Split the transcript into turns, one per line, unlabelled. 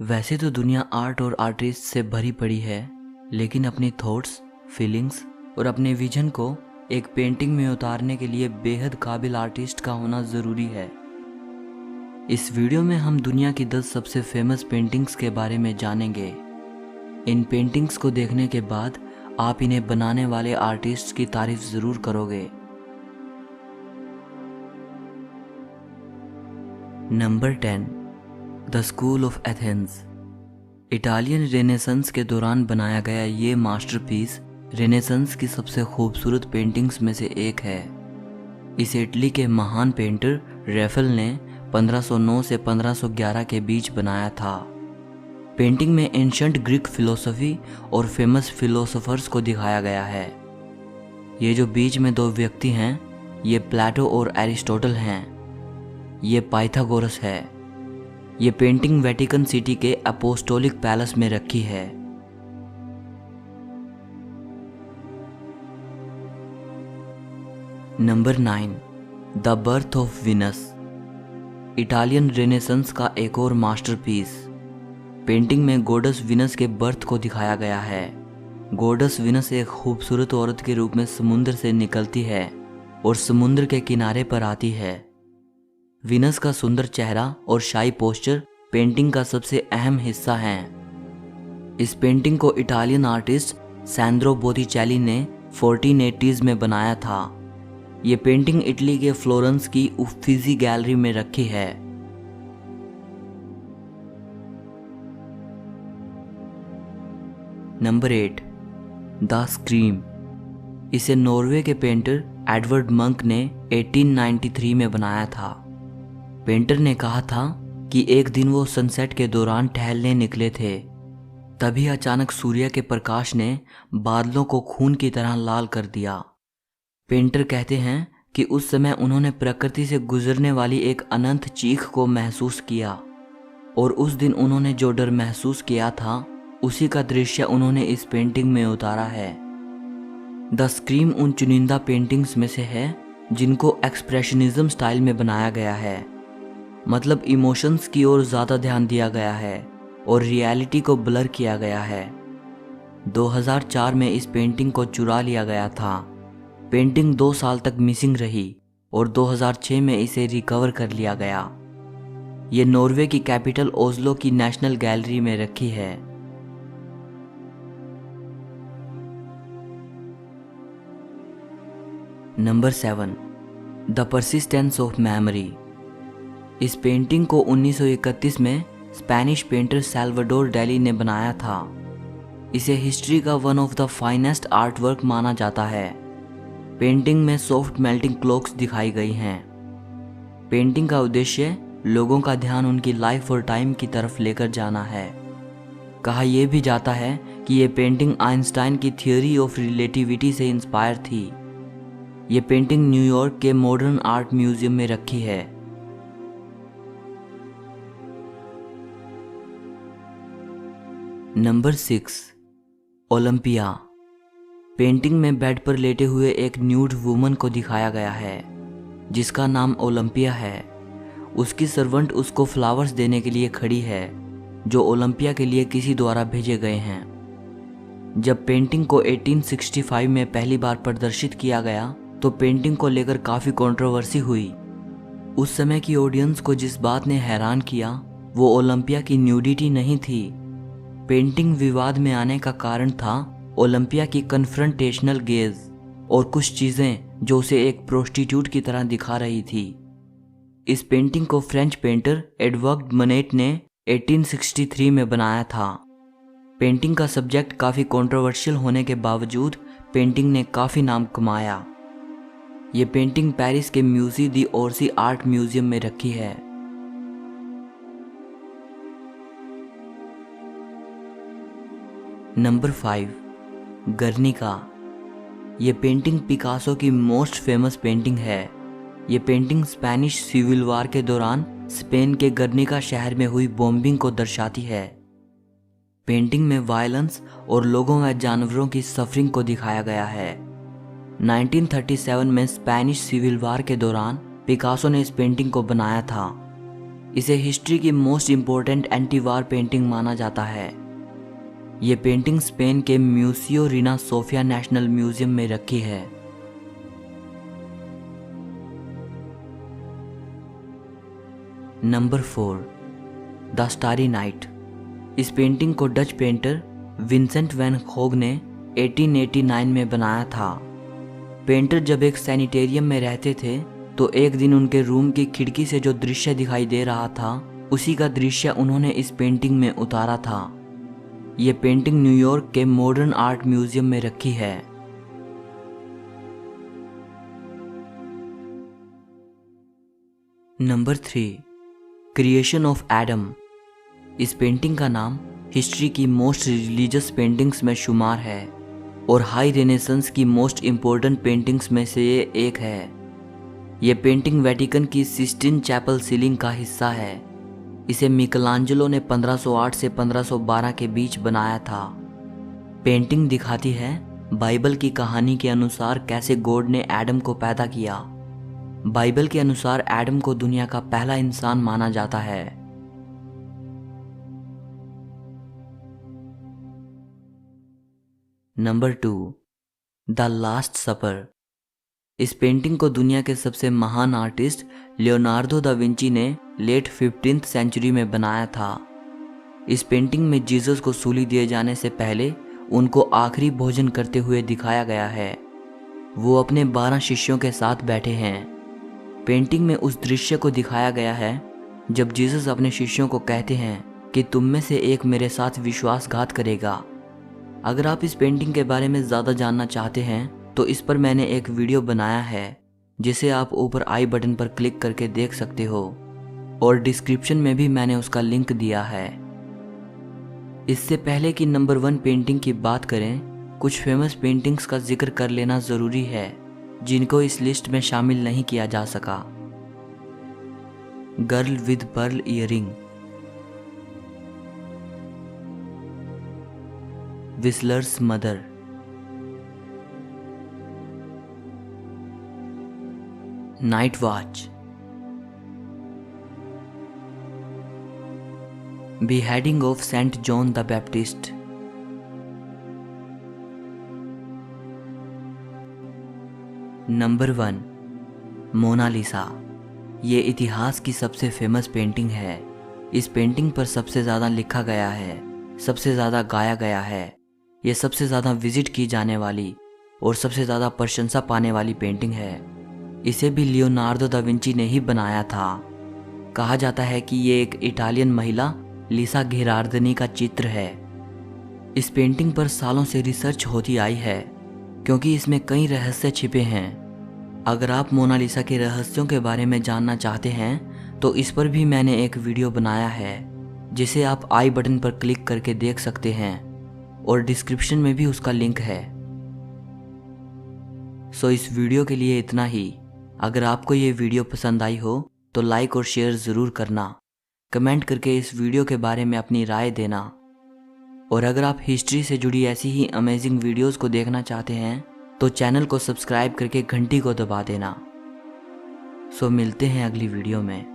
वैसे तो दुनिया आर्ट और आर्टिस्ट से भरी पड़ी है, लेकिन अपनी थॉट्स, फीलिंग्स और अपने विजन को एक पेंटिंग में उतारने के लिए बेहद काबिल आर्टिस्ट का होना ज़रूरी है। इस वीडियो में हम दुनिया की 10 सबसे फेमस पेंटिंग्स के बारे में जानेंगे। इन पेंटिंग्स को देखने के बाद आप इन्हें बनाने वाले आर्टिस्ट की तारीफ ज़रूर करोगे। Number 10, the school of Athens. Italian renaissance के दौरान बनाया गया ये मास्टरपीस रेनेसेंस की सबसे खूबसूरत पेंटिंग्स में से एक है। इसे इटली के महान पेंटर रैफल ने 1509 से 1511 के बीच बनाया था। पेंटिंग में एंशंट ग्रीक फिलोसफी और फेमस फिलोसोफर्स को दिखाया गया है। ये जो बीच में दो व्यक्ति हैं, ये प्लेटो और एरिस्टोटल हैं। ये पाइथागोरस है। ये पेंटिंग वेटिकन सिटी के अपोस्टोलिक पैलेस में रखी है। Number 9, the birth of Venus. Italian renaissance का एक और मास्टरपीस। पेंटिंग में गॉडेस वीनस के बर्थ को दिखाया गया है। गॉडेस वीनस एक खूबसूरत औरत के रूप में समुद्र से निकलती है और समुद्र के किनारे पर आती है। वीनस का सुंदर चेहरा और शाही पोस्चर पेंटिंग का सबसे अहम हिस्सा हैं। इस पेंटिंग को इटालियन आर्टिस्ट सैंड्रो बोटिचेली ने 1480s में बनाया था। ये पेंटिंग इटली के फ्लोरेंस की उफ्फिज़ी गैलरी में रखी है। Number 8, the scream. इसे नॉर्वे के पेंटर एडवर्ड मंक ने 1893 में बनाया था। पेंटर ने कहा था कि एक दिन वो सनसेट के दौरान टहलने निकले थे, तभी अचानक सूर्य के प्रकाश ने बादलों को खून की तरह लाल कर दिया। पेंटर कहते हैं कि उस समय उन्होंने प्रकृति से गुजरने वाली एक अनंत चीख को महसूस किया और उस दिन उन्होंने जो डर महसूस किया था उसी का दृश्य उन्होंने इस पेंटिंग में उतारा है। द स्क्रीम उन चुनिंदा पेंटिंग्स में से है जिनको एक्सप्रेशनिज्म स्टाइल में बनाया गया है, मतलब इमोशंस की ओर ज़्यादा ध्यान दिया गया है और रियलिटी को ब्लर किया गया है। 2004 में इस पेंटिंग को चुरा लिया गया था। पेंटिंग 2 साल तक मिसिंग रही और 2006 में इसे रिकवर कर लिया गया। ये नॉर्वे की कैपिटल ओस्लो की नेशनल गैलरी में रखी है। Number 7, the persistence of memory. इस पेंटिंग को 1931 में स्पेनिश पेंटर सैल्वाडोर डाली ने बनाया था। इसे हिस्ट्री का one of the finest art work माना जाता है। पेंटिंग में सॉफ्ट मेल्टिंग क्लॉक्स दिखाई गई हैं। पेंटिंग का उद्देश्य लोगों का ध्यान उनकी लाइफ और टाइम की तरफ लेकर जाना है। कहा यह भी जाता है कि यह पेंटिंग आइंस्टाइन की थ्योरी ऑफ रिलेटिविटी से इंस्पायर थी। यह पेंटिंग न्यूयॉर्क के मॉडर्न आर्ट म्यूजियम में रखी है। Number 6, Olympia. पेंटिंग में बेड पर लेटे हुए एक न्यूड वुमन को दिखाया गया है जिसका नाम ओलंपिया है। उसकी सर्वेंट उसको फ्लावर्स देने के लिए खड़ी है जो ओलंपिया के लिए किसी द्वारा भेजे गए हैं। जब पेंटिंग को 1865 में पहली बार प्रदर्शित किया गया तो पेंटिंग को लेकर काफ़ी कंट्रोवर्सी हुई। उस समय की ऑडियंस को जिस बात ने हैरान किया वो ओलंपिया की न्यूडिटी नहीं थी। पेंटिंग विवाद में आने का कारण था ओलंपिया की कन्फ्रंटेशनल गेज और कुछ चीज़ें जो उसे एक प्रोस्टिट्यूट की तरह दिखा रही थी। इस पेंटिंग को फ्रेंच पेंटर एडवर्ड मनेट ने 1863 में बनाया था। पेंटिंग का सब्जेक्ट काफ़ी कंट्रोवर्शियल होने के बावजूद पेंटिंग ने काफ़ी नाम कमाया। ये पेंटिंग पेरिस के म्यूज़ी दी ओरसी आर्ट म्यूजियम में रखी है। नंबर 5, गर्निका। ये पेंटिंग पिकासो की मोस्ट फेमस पेंटिंग है। ये पेंटिंग स्पेनिश सिविल वार के दौरान स्पेन के गर्निका शहर में हुई बॉम्बिंग को दर्शाती है। पेंटिंग में वायलेंस और लोगों व जानवरों की सफरिंग को दिखाया गया है। 1937 में स्पेनिश सिविल वार के दौरान पिकासो ने इस पेंटिंग को बनाया था। इसे हिस्ट्री की most important anti war painting माना जाता है। ये पेंटिंग स्पेन के Museo Reina Sofia national museum में रखी है। Number 4, the starry night. इस पेंटिंग को Dutch painter Vincent van Gogh ने 1889 में बनाया था। पेंटर जब एक सैनिटेरियम में रहते थे तो एक दिन उनके रूम की खिड़की से जो दृश्य दिखाई दे रहा था उसी का दृश्य उन्होंने इस पेंटिंग में उतारा था। ये पेंटिंग न्यूयॉर्क के मॉडर्न आर्ट म्यूजियम में रखी है। Number 3, creation of Adam. इस पेंटिंग का नाम हिस्ट्री की मोस्ट रिलीजियस पेंटिंग्स में शुमार है और हाई रेनेसेंस की मोस्ट इम्पोर्टेंट पेंटिंग्स में से ये एक है। ये पेंटिंग वेटिकन की सिस्टीन चैपल सीलिंग का हिस्सा है। इसे मिकलांजेलो ने 1508 से 1512 के बीच बनाया था। पेंटिंग दिखाती है बाइबल की कहानी के अनुसार कैसे गॉड ने एडम को पैदा किया। बाइबल के अनुसार एडम को दुनिया का पहला इंसान माना जाता है। नंबर 2, द लास्ट सपर। इस पेंटिंग को दुनिया के सबसे महान आर्टिस्ट लियोनार्डो दा विंची ने लेट 15th सेंचुरी में बनाया था। इस पेंटिंग में जीसस को सूली दिए जाने से पहले उनको आखिरी भोजन करते हुए दिखाया गया है। वो अपने 12 शिष्यों के साथ बैठे हैं। पेंटिंग में उस दृश्य को दिखाया गया है जब जीसस अपने शिष्यों को कहते हैं कि तुम में से एक मेरे साथ विश्वासघात करेगा। अगर आप इस पेंटिंग के बारे में ज़्यादा जानना चाहते हैं तो इस पर मैंने एक वीडियो बनाया है जिसे आप ऊपर आई बटन पर क्लिक करके देख सकते हो और डिस्क्रिप्शन में भी मैंने उसका लिंक दिया है। इससे पहले कि नंबर 1 पेंटिंग की बात करें, कुछ फेमस पेंटिंग्स का जिक्र कर लेना ज़रूरी है जिनको इस लिस्ट में शामिल नहीं किया जा सका। Girl with pearl earring, Whistler's mother, night watch, beheading of Saint John the Baptist, number 1, Mona Lisa. ये इतिहास की सबसे फेमस पेंटिंग है। इस पेंटिंग पर सबसे ज़्यादा लिखा गया है, सबसे ज़्यादा गाया गया है। ये सबसे ज़्यादा विजिट की जाने वाली और सबसे ज़्यादा प्रशंसा पाने वाली पेंटिंग है। इसे भी लियोनार्डो दा विंची ने ही बनाया था। कहा जाता है कि ये एक इटालियन महिला लिसा घेरार्दनी का चित्र है। इस पेंटिंग पर सालों से रिसर्च होती आई है क्योंकि इसमें कई रहस्य छिपे हैं। अगर आप मोनालिसा के रहस्यों के बारे में जानना चाहते हैं तो इस पर भी मैंने एक वीडियो बनाया है जिसे आप आई बटन पर क्लिक करके देख सकते हैं और डिस्क्रिप्शन में भी उसका लिंक है। सो इस वीडियो के लिए इतना ही। अगर आपको ये वीडियो पसंद आई हो तो लाइक और शेयर ज़रूर करना, कमेंट करके इस वीडियो के बारे में अपनी राय देना। और अगर आप हिस्ट्री से जुड़ी ऐसी ही अमेजिंग वीडियोस को देखना चाहते हैं तो चैनल को सब्सक्राइब करके घंटी को दबा देना। सो मिलते हैं अगली वीडियो में।